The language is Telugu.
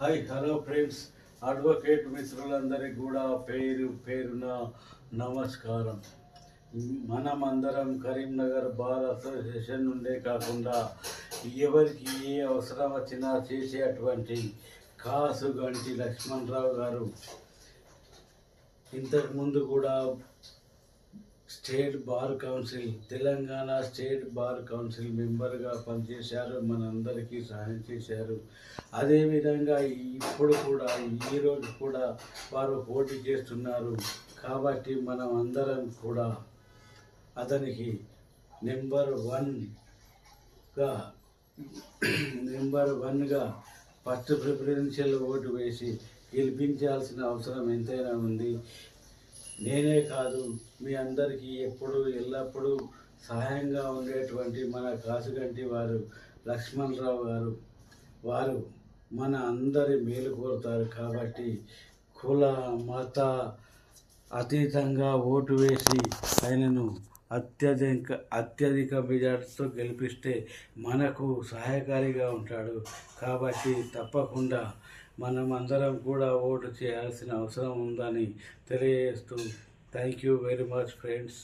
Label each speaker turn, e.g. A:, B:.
A: హాయ్ హలో ఫ్రెండ్స్, అడ్వకేట్ మిత్రులందరికీ కూడా పేరు పేరున నమస్కారం. మనమందరం కరీంనగర్ బార్ అసోసియేషన్ నుండే కాకుండా ఎవరికి ఏ అవసరం వచ్చినా చేసేటువంటి కాసుగంటి లక్ష్మణరావు గారు ఇంతకుముందు కూడా state bar council, Telangana state bar council మెంబర్గా పనిచేశారు, మనందరికీ సహాయం చేశారు. అదేవిధంగా ఇప్పుడు కూడా ఈరోజు కూడా వారు పోటీ చేస్తున్నారు. కాబట్టి మనం అందరం కూడా అతనికి నెంబర్ వన్గా ఫస్ట్ ప్రిఫరెన్షియల్ ఓటు వేసి గెలిపించాల్సిన అవసరం ఎంతైనా ఉంది. నేనే కాదు, మీ అందరికీ ఎప్పుడు ఎల్లప్పుడూ సహాయంగా ఉండేటువంటి మన కాసుగంటి వారు లక్ష్మణరావు గారు, వారు మన అందరి మేలు కోరుతారు. కాబట్టి కుల మత అతీతంగా ఓటు వేసి ఆయనను అత్యధిక మెజార్టీతో గెలిపిస్తే మనకు సహాయకారిగా ఉంటాడు. కాబట్టి తప్పకుండా మనం అందరం కూడా ఓటు చేయాల్సిన అవసరం ఉందని తెలియజేస్తూ thank you very much friends.